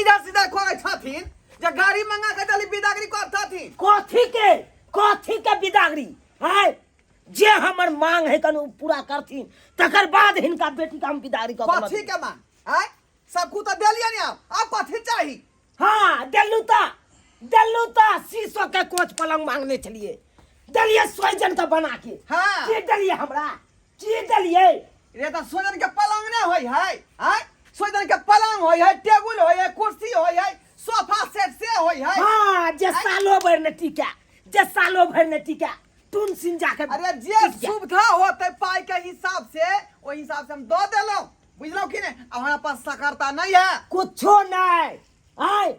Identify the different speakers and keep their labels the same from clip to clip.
Speaker 1: इधर सीधा खोले छथिन जे गाड़ी मंगा के दली बिदागरी करथथिन
Speaker 2: कथी के बिदागरी है जे हमर मांग है कनु पूरा करथिन तकर बाद हिनका बेटी का हम बिदागरी कर
Speaker 1: कथी के मांग है सब कुछ तो देलिए ने अब कथी चाहिए
Speaker 2: हां देलू ता शीशो के कोच पलंग मांगने चलिए दलिए सोजन का बना के
Speaker 1: हाँ।
Speaker 2: की दलिए हमरा की दलिए
Speaker 1: ये तो सोजन के पलंग ने होई है सोजन के पलंग होई है टेबुल होई है कुर्सी होई है सोफा सेट से होई है
Speaker 2: हां जे सालो भर ने टिका तुम सिन जाके
Speaker 1: अरे जे सुविधा होते पाई के हिसाब से ओई हिसाब से हम दो देलो बुझलो कि नहीं हमारा पास सकरता नहीं है
Speaker 2: कुछो नहीं आय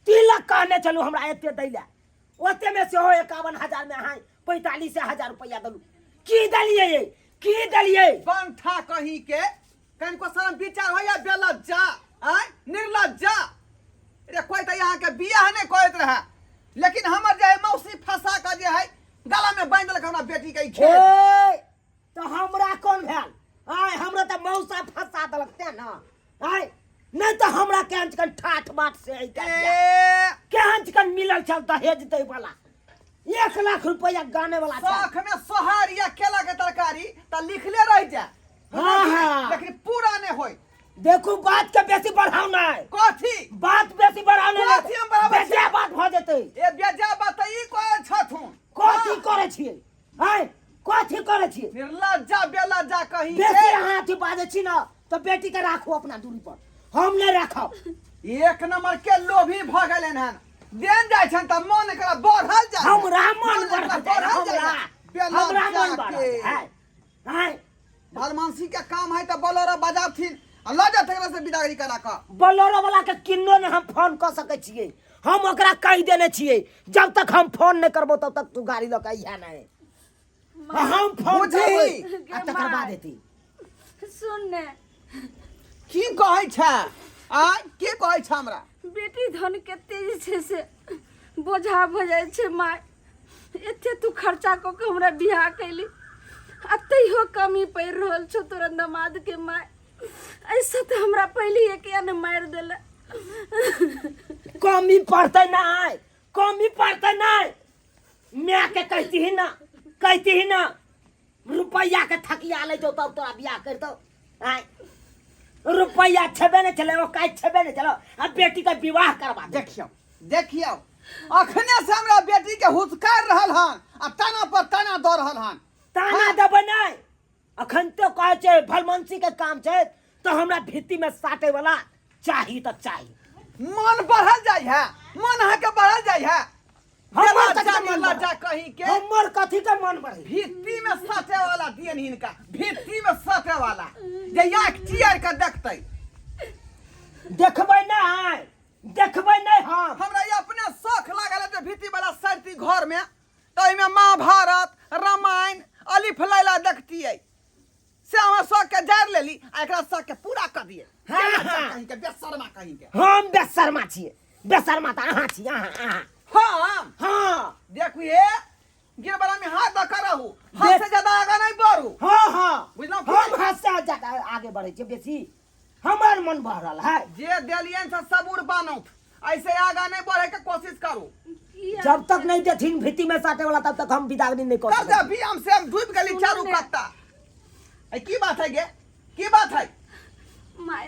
Speaker 2: तिलक कहने चलू हमरा एते दैला ओते में से हो 51,000 में हाय 45,000 रुपया दलू की दलिए
Speaker 1: पंथा कहीं के कहीं को शर्म विचार हो या बेलज्जा निर्लज्जा रे कोई तो यहाँ के बियाह नहीं कहत रहा लेकिन हमर जे है मौसी फंसा का जे है गला में बांध देलक हमरा बेटी के खेत
Speaker 2: तो हमरा कौन भेल आय हमरा तो मौसा फंसा देलक ते ना आय नहीं तो हमरा केहन चिकन ठाठ बाट से है केहन चिकन मिलल चल दहेज दे वाला 1 लाख रुपया गाने वाला
Speaker 1: साख में सोहार या केला के तरकारी त लिखले रह जाए
Speaker 2: हां
Speaker 1: लेकिन पूरा नहीं होई
Speaker 2: देखो बात के बेसी बढ़ाओ ना
Speaker 1: कथी
Speaker 2: बात बेसी बढ़ाओ ना
Speaker 1: कथी हम बराबर
Speaker 2: बेजा बात भ जेतै
Speaker 1: ए बेजा बात ई कोइ छथुन
Speaker 2: कथी करे छियै हैं कथी करे छियै
Speaker 1: निर्लज्जा बेलज्जा कहीं
Speaker 2: बेसी हाथ बाजे छी ना तो बेटी के राखो अपना दूरी पर हम नहीं रखब
Speaker 1: एक नंबर के लोभी भ गेलन हन देन जाय छन त मन एकरा बढ़ल जाय
Speaker 2: हमरा मन बढ़ल है
Speaker 1: भलमानसी के काम है त बोलोरा बजावथिन ल जा तकरा से बिदागरी करा का
Speaker 2: बोलोरो वाला के किन्नो ने हम फोन कर सके छियै हम ओकरा कह देने छियै जब तक हम फोन नहीं करबो तब तक तू गाड़ी ल के आइहा नहीं हम फोन
Speaker 1: बुझी
Speaker 2: तकर बाद एती
Speaker 3: सुन ने
Speaker 1: की कहै छै के कहै छै हमरा
Speaker 3: बेटी धन कते जे छै से बोझा भ जाय छै माय एते तू खर्चा क के हमरा बियाह कैली अते हो कमी पड़ रहल छौ तोरा दामाद के माय ऐसा तो हमरा पहले एक ने मार देले
Speaker 2: कमी पड़ते नहीं मैं के कहती ही ना रुपया के थकिया ले जो तब तोरा बियाह कर दो आय रुपया छबे नहीं चले वो काई छबे नहीं चलो अब बेटी का विवाह करवा
Speaker 1: देखियो अखने से हमरा बेटी के हुस्कार रहल हन आ तना पर तना द रहल हन
Speaker 2: ताना देबे नहीं अखन तो कहे छे भलमनसी के काम छे तो हमरा भित्ती में साटे वाला चाहिए तो चाहिए
Speaker 1: मन बढ़ल जाय है मन है के बढ़ल जाय है
Speaker 2: हमर
Speaker 1: लज्जा कहीं के
Speaker 2: हमर कथी के मन बढ़ी
Speaker 1: भित्ती में साटे वाला दियन हिनका भित्ती में साटे वाला जे याक चियर के देखतै
Speaker 2: देखबै नहीं हम
Speaker 1: हमरा ये अपने शौक लागल है जे भित्ती वाला साटी घर में तो में महाभारत रामायण अलिफ लैला देखतियै से हम शौक के जार लेली आ एकरा शौक के पूरा कर दिए कहीं के बेशर्मा कहीं के
Speaker 2: हम बेशर्मा छियै बेशर्मा त अहाँ छी अहाँ
Speaker 1: हाँ देखिए गिरबला में हाथ दकर रहू हाथ से ज्यादा आगे नहीं बढ़ू
Speaker 2: हाँ
Speaker 1: बुझलौ
Speaker 2: हम हाथ से ज्यादा आगे बढ़े छियै बेसी हमार मन बढ़ रहल है
Speaker 1: जे देलियन से सबूर बानो ऐसे आगे नहीं बढ़े के कोशिश करू
Speaker 2: जब तक नहीं देथिन भित्ती में साटे वाला तब तक हम बिदागरी नहीं कर
Speaker 1: तब जब भी हम से हम डूब गली चारू कत्ता ए की बात है गे की बात है
Speaker 3: माय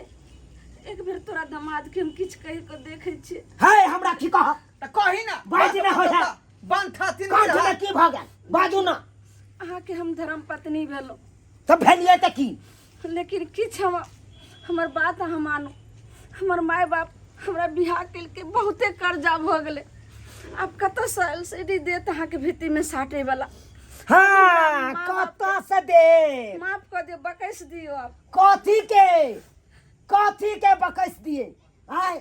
Speaker 3: एक बेर तोरा दामाद के हम किछ कह के देखे छी
Speaker 2: है हमरा की कह
Speaker 1: त कही ना
Speaker 2: बाज ना हो जा
Speaker 1: बंठा तीन
Speaker 2: काज में की भ गेल बाजू ना
Speaker 3: अहाँ के हम धर्म पत्नी भेलो
Speaker 2: तो भेलिए त की
Speaker 3: लेकिन किछ हमर बात अहाँ मानू हमर माय बाप हमरा बियाह कैल के बहुते कर्जा भ गेले आप कत सैलरी देत अहाँ के भित्ती में साटे वाला
Speaker 2: हाँ कत से दे
Speaker 3: माफ कर दियो बकैस दियो आप
Speaker 2: कथी के बकैस दिए आय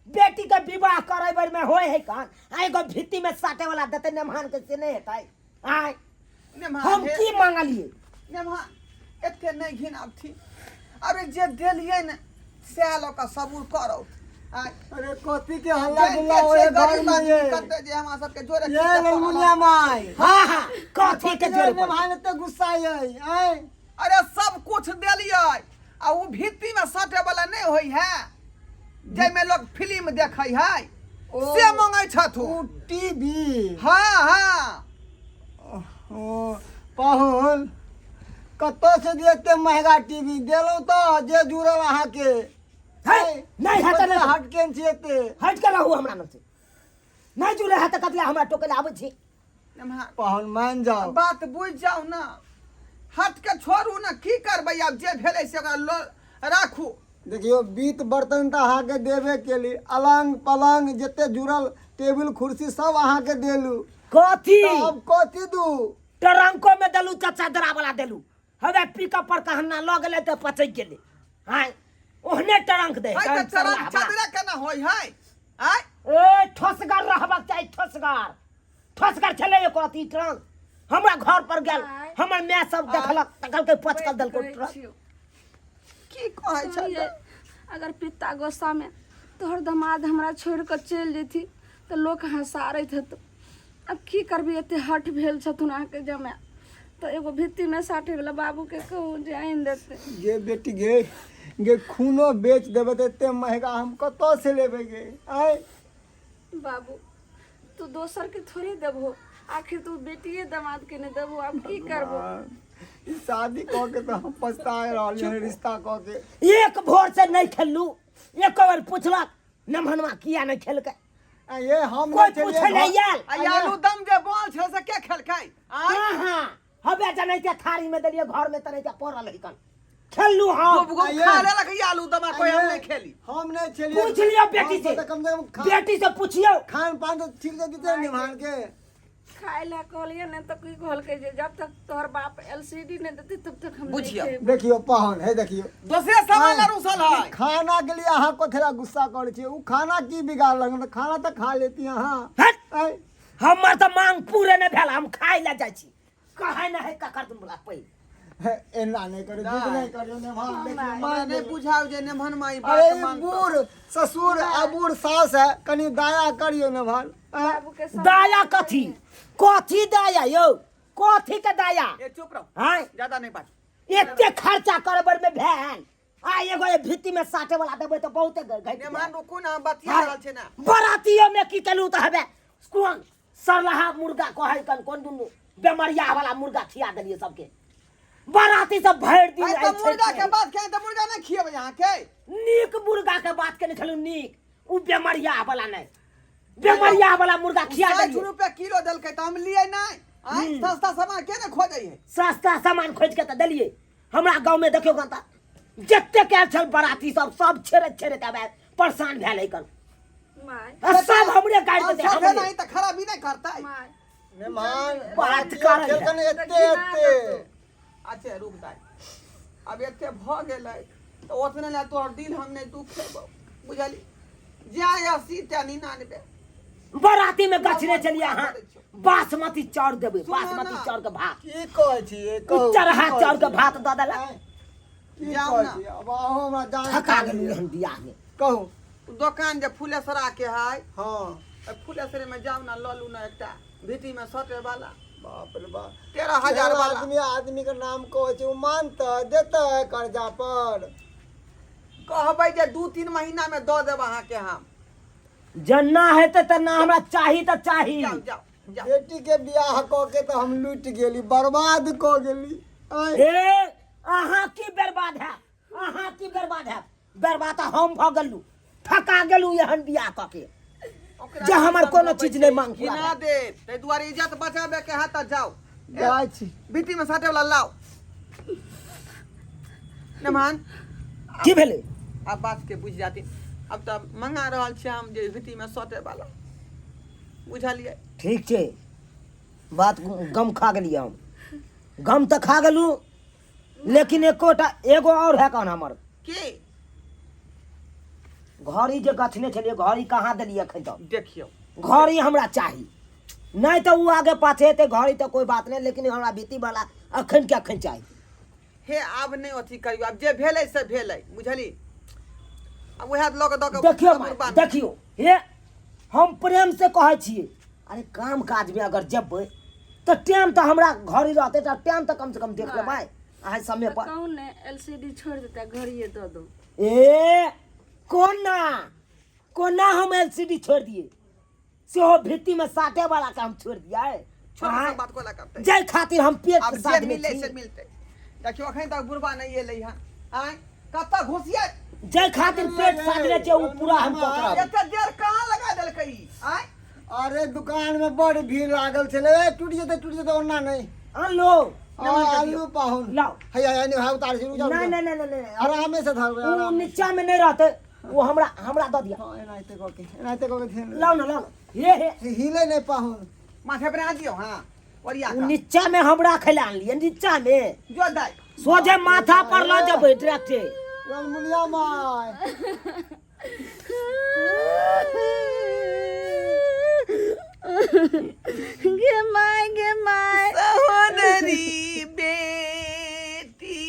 Speaker 2: बेटी के विवाह करे बर में होय है कान आय गो भित्ती में साटे वाला देते नेमान के से नहीं हेतै आय हम की मांगलिए
Speaker 1: नेमान एते नहीं घिनाब थी अरे जे देलिए न से लो का सबूर करो
Speaker 4: अरे कथी के हल्ला गुल्ला ओए घर में ये
Speaker 1: कते जे हमरा सब के जोरे
Speaker 4: ये ललमुनिया माई
Speaker 2: हां कथी के जोरे
Speaker 4: में भाई ते गुस्सा है आय
Speaker 1: अरे सब कुछ देलिए आ वो भित्ती में सटे वाला नहीं होई है जाहिमे लोग फिल्म देखै है
Speaker 4: ओ,
Speaker 1: से मंगै छथु।
Speaker 4: उ टीवी
Speaker 1: हाँ हाँ
Speaker 4: ओ पाहुन कतौ से एते महंगा टीवी देलौ तो जे जुड़ल अहाँ के
Speaker 2: है, नहीं है तो नहीं।
Speaker 4: हट केन छी एते
Speaker 2: हट के रहू हमरा न से नहीं जुड़े है तो कतले हमरा टोकले आबै छी।
Speaker 1: नमहा
Speaker 4: पाहुन मान जाओ
Speaker 1: बात बुझ जाओ ना, हट के छोड़ू ना, की करबै आब जे भेलै से ओकरा राखू।
Speaker 4: देखियो बीत बर्तन तो अहाँ के देबे केली, अलंग पलंग जते जुड़ल टेबल कुर्सी सब अहाँ के देलू,
Speaker 2: कथी
Speaker 4: तो अब कथी दू?
Speaker 2: ट्रंको में देलू त चादरा वाला देलू, हवे पिकअप पर कहना ल गेले त पचै गेले। हां ओहने ट्रंक दे
Speaker 1: है त चरम चादरा केना होय है? आय
Speaker 2: ए ठोसगर रहबाक चाही, ठोसगर ठोसगर छले एको अथी ट्रंक। हमरा घर पर गेल, हमर माय सब देखलक तकल के पचकल देलको ट्रंक।
Speaker 1: की कहै छ?
Speaker 3: सुनिए, अगर पिता गोस्सा में तोहर दामाद हमरा छोड़ कर चल जेती तो लोग हंसारत हत। अब की करबी, एते हट भेल छथुन अहाँके जमाय, तो एगो भित्ती में साटे वाला बाबू के कहू जे आइन देते।
Speaker 4: गे बेटी गे खूनो बेच देबे तो एते महंगा हम कतौ से लेबे गे? आय
Speaker 3: बाबू तू दोसर के थोड़ी देबो, आखिर तू बेटिए दामाद के ने देबो, अब की करबो?
Speaker 4: ई शादी क के तो हम पछताए रहल छी, रिश्ता क के।
Speaker 2: एक भोर से नहीं खेललू, एक बार पूछलक नमहनवा किया नहीं खेलकै,
Speaker 4: ये हम
Speaker 2: कोई
Speaker 4: नहीं
Speaker 2: पूछे
Speaker 4: चलिए
Speaker 2: नहीं यार।
Speaker 1: आ आलू दम जे बोल छ से के खेलकै? आय
Speaker 2: हां हबे जनै के थारी में देलिए, घर में तनै के पड़ल हिकन खेललू। हां
Speaker 1: गुब गुब खा लेलक ई आलू दम, कोई हम नहीं खेली।
Speaker 4: हम नहीं चलिए।
Speaker 2: पूछ लियो बेटी से,
Speaker 4: कम से कम
Speaker 2: बेटी से पूछियो।
Speaker 4: खान पान तो ठीक से देते निभान के।
Speaker 3: खाए ला कहलिए ने तो कोई कहलकै जे जब तक तोहर बाप एलसीडी ने देते तब तक हम नहीं
Speaker 1: बुझियो।
Speaker 3: खेब।
Speaker 4: देखियो पाहुन है, देखियो
Speaker 1: दोसरे सामान रुसल है।
Speaker 4: खाना के लिए अहाँ को थोड़ा गुस्सा करे छी, उ खाना की बिगाड़ लग? खाना तो खा लेती अहाँ।
Speaker 2: हट
Speaker 4: आय
Speaker 2: हमर तो मांग पूरे ने भेल, हम खाए ला जाय छी। कहे न है ककर तुम बोला पई
Speaker 4: एना नहीं करो, जिद नहीं करो ने भाग। देखियो
Speaker 1: मैं नहीं बुझाओ जे नेमहन माई
Speaker 4: अरे
Speaker 1: बात मान।
Speaker 4: बूढ़ ससुर आ बूढ़ सास है, कनी दया करियो ने भान।
Speaker 3: बाबू के साथ
Speaker 2: दाया कथी कथी दाया यो, कथी के दाया?
Speaker 1: ए चुप रहो,
Speaker 2: हां
Speaker 1: ज्यादा नहीं बात।
Speaker 2: एते खर्चा करबर में भेल, आ एगो ये भित्ती में साटे वाला देबे तो बहुते घट
Speaker 1: नेमहन रुकू ना, बतिया रहल छै ना।
Speaker 2: बरातियों में की केलू त हबे कोन सरलहा मुर्गा कहै कन कोन दुनु बेमरिया वाला मुर्गा खिया देलिए सबके। बराती सब भर दिन
Speaker 1: आय तो मुर्गा के बात कहे तो मुर्गा नहीं खिएब यहाँ के।
Speaker 2: नीक मुर्गा के बात के निकलू, नीक उ बेमरिया वाला नहीं, बेमरिया वाला मुर्गा खिया
Speaker 1: 60
Speaker 2: देलिए।
Speaker 1: रुपया किलो देलकै तो हम लिए नहीं। आय सस्ता सामान के ने खोजै है?
Speaker 2: सस्ता सामान खोज के त देलिए। हमरा गांव में देखियो गंता जत्ते के छल बराती सब छेड़े आबे परेशान भेल है कल।
Speaker 3: माय
Speaker 2: सब हमरे गाड़ी
Speaker 1: और
Speaker 2: दे
Speaker 1: सब
Speaker 2: हमरे
Speaker 1: नहीं तो खराबी नहीं करता।
Speaker 3: माय
Speaker 4: मेहमान
Speaker 2: बात कर रहे
Speaker 4: कने एते
Speaker 1: अच्छा रुक दाई, अब एते भ गेलै तो ओतने ला तोहर दिल हम नहीं दुख खेबो, बुझली? जाय 80 टा 99।
Speaker 2: बराती में गछने चलिए। हां बासमती चाउर देबे,
Speaker 1: सुनो
Speaker 2: बासमती
Speaker 1: ना।
Speaker 2: चाउर के भात,
Speaker 4: की कहै छी?
Speaker 2: चरहा चाउर के भात द देला।
Speaker 1: जाओ ना।
Speaker 4: अब अहो हमरा जान
Speaker 2: थका गेलू हम बियाह में।
Speaker 4: कहू।
Speaker 1: दुकान जे फुलेसरा के है,
Speaker 4: हां
Speaker 1: फुलेसरे में जाओ ना, ललू ना एकटा भीटी में सटे वाला
Speaker 4: बाप रे बाप,
Speaker 1: 13,000 वाला।
Speaker 4: आदमी के नाम कहै छै, उ मानता देता है कर्जा पर।
Speaker 1: कहबै जे 2-3 महीना में दऽ देब अहाँ के हम।
Speaker 2: जन्ना हेते त ना हमरा चाही त चाही।
Speaker 1: जाओ जाओ जाओ।
Speaker 4: बेटी के बियाह क के तो हम लूट गेली, बर्बाद क गेली। आय
Speaker 2: ए अहाँ की बर्बाद है, अहाँ की बर्बाद है? बर्बाद त हम भ गेलू, थका गेलू एहन बियाह क के जे हमर कोनो चीज नहीं मांग
Speaker 1: कि ना दे, तै दुआरे इज्जत बचाबे के हाथ जाओ।
Speaker 4: जाय छी।
Speaker 1: भीटी में सटे वाला लाओ। नमान
Speaker 2: की भेले?
Speaker 1: अब बात के बुझ जाती। अब तो मंगा रहल छी हम जे भीटी में सटे वाला, बुझलिए?
Speaker 2: ठीक छै, बात गम खा गेलिए हम, गम त खा गेलू, लेकिन एगो और है कौन हमर
Speaker 1: की
Speaker 2: घड़ी जे गछने छलिए, घड़ी कहाँ देलिए एखन तक?
Speaker 1: देखियो
Speaker 2: घड़ी हमरा चाही, नहीं तो वो आगे पाछे हेतै घड़ी तो कोई बात नहीं, लेकिन हमरा बीती वाला अखन के अखन चाही।
Speaker 1: हे आब नहीं अथी करियो, अब जे भेलै से भेलै, बुझली? अब वह लोग दऽ के
Speaker 2: देखियो
Speaker 1: कबूर बांध।
Speaker 2: देखियो हे हम प्रेम से कहै छियै, अरे काम काज में अगर जेबै तो टाइम तो हमरा घड़ी रहते तो टाइम तो कम से कम देख लेबै अहाँ समय पर।
Speaker 3: कहूँ ने एलसीडी छोड़ देता, घड़िए दो दो।
Speaker 2: ए कोना हम एलसीडी छोड़ दिए सेहो भित्ती में साटे वाला काम छोड़ दिया है।
Speaker 1: छोटा
Speaker 2: हाँ?
Speaker 1: सा बात को ला करते
Speaker 2: जय खातिर हम पेट
Speaker 1: अब
Speaker 2: के
Speaker 1: जे
Speaker 2: साथ में
Speaker 1: मिले
Speaker 2: छी।
Speaker 1: से मिलते देखियो अखन तक बुढ़वा नहीं एलै हन आय कब तक घुसिया
Speaker 2: जय खातिर पेट साधले छे उ पूरा हम पकड़ब।
Speaker 1: एते देर कहाँ लगा देलकै ई आय
Speaker 4: अरे दुकान में बड़ भीड़ लागल छले टूट जेते ओना नहीं
Speaker 2: आन लो
Speaker 4: आलू पाहुन
Speaker 2: लाओ।
Speaker 4: हैया नहीं भाव उतार शुरू
Speaker 2: नहीं नहीं नहीं नहीं
Speaker 4: आराम से धर
Speaker 2: वो
Speaker 4: आराम
Speaker 2: नीचा में नहीं रहते वो हमरा दे दिया।
Speaker 4: हां एनाइते को
Speaker 2: लाओ ना हे
Speaker 4: हिले नहीं पाहुन
Speaker 1: माथे पर आ दियो हां ओरिया
Speaker 2: वो
Speaker 1: का
Speaker 2: नीचा में हमरा खिला लिए नीचा में
Speaker 1: जो दाई
Speaker 2: सोझे माथा पर ला जब डायरेक्ट
Speaker 4: रममुनिया माय
Speaker 3: गे माय
Speaker 1: सहोदरी बेटी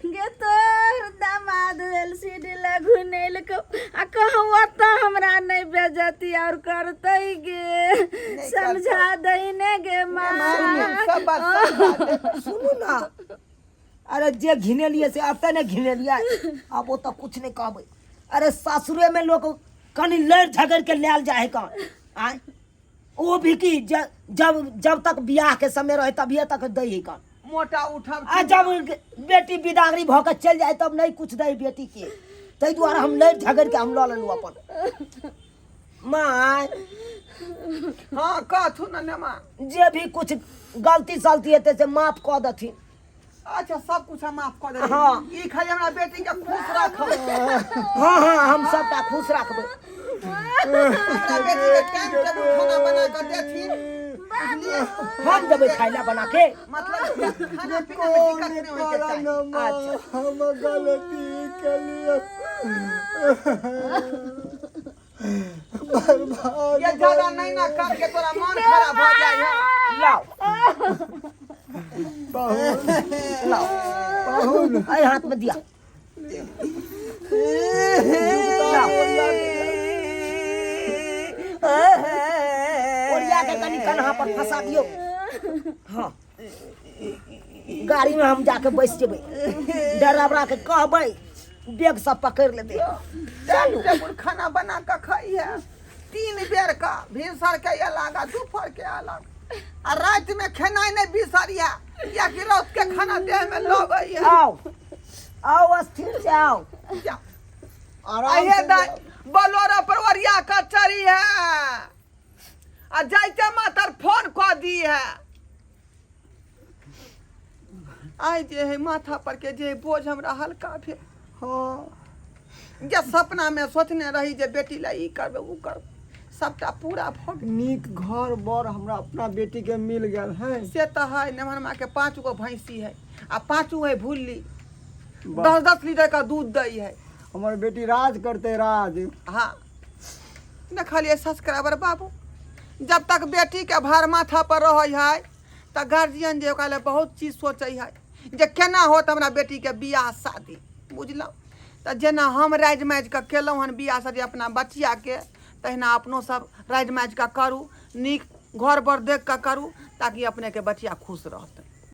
Speaker 3: गे तोर दामाद एलसीडी लगुनेल को आ कहवा त हमरा नहीं बेजती और करतई गे समझा दई ने गे माय
Speaker 1: सब बात
Speaker 2: सुनो ना अरे जे घिने लिए से अते ने घिने लिया अब वो तो कुछ नहीं कहबे। अरे ससुरे में लोग कनी लड़ झगड़ के लेल जाए कौन आय वो भी की जब तक बियाह के समय रहे तभी तक दई ही कौन
Speaker 1: मोटा उठब
Speaker 2: आ जब बेटी बिदागरी भ के चल जाए तब नहीं कुछ दई बेटी के तई द्वारा हम लड़ झगड़ के हम ल लेलु अपन माय।
Speaker 1: हां कहथु न मां
Speaker 2: जे भी कुछ गलती सलती हेते से माफ क दथिन।
Speaker 1: अच्छा सब कुछ हम माफ कर दे
Speaker 2: हाँ।
Speaker 1: ई खाली हमरा बेटी के खुश रखब
Speaker 2: हाँ हम सबटा खुश रखबै।
Speaker 1: हमरा बेटी के टाइम टेबल खाना बना कर देथिन बुझलिए
Speaker 2: हम देबै खाइला बना के
Speaker 1: मतलब खाना पीना में दिक्कत नहीं होय के चाहिए
Speaker 2: अच्छा।
Speaker 4: हम गलती के लिए बर्बाद
Speaker 1: ये ज्यादा नहीं ना कर के तोरा मन खराब हो जाए है
Speaker 2: लाओ लाओ
Speaker 4: पाहुन
Speaker 2: आई हाथ में दिया ओरिया के कनी कन्हा पर फंसा दियो। हाँ गाड़ी में हम जाके बैस जेबै ड्राइवरा के कहबै बैग सब पकड़ लेते
Speaker 1: टाइम टेबल खाना बना के खाई है 3 बेर का भिनसर के अलग दोपहर के अलग आ रात में खेनाई नहीं बिसरिया या कि रात के खाना देह में लगई है
Speaker 2: आओ स्थिर से आओ।
Speaker 1: आइए दाई बोलोरा परवरिया का चरी है आ जाइते मातर फोन कर दी है आई जे है माथा पर के जे बोझ हमरा हल्का भेल
Speaker 4: हाँ
Speaker 1: जे सपना में सोचने रही जे बेटी ला ई करबे उ करबे सबटा पूरा भ गेल
Speaker 4: नीक घर बर हमरा अपना बेटी के मिल गेल है।
Speaker 1: से तो है नमहर माँ के 5 गो भैंसी है आ 5 है भूली
Speaker 4: वाह।
Speaker 1: 10-10 लीटर का दूध दई है
Speaker 4: हमार बेटी राज करते राज।
Speaker 1: हाँ देखलिए सब्सक्राइबर बाबू जब तक बेटी के भार माथा पर रह है तो गार्जियन जे ओकरा बहुत चीज सोचे है जे केना होत हमरा बेटी के बियाह शादी बुझलौ तो जेना हम राज मैज के केलहुँ हन बियाह शादी अपना बचिया के तहिना अपनो सब राज मैज का करू नीक घर बर देख के करू ताकि अपने के बचिया खुश रहते।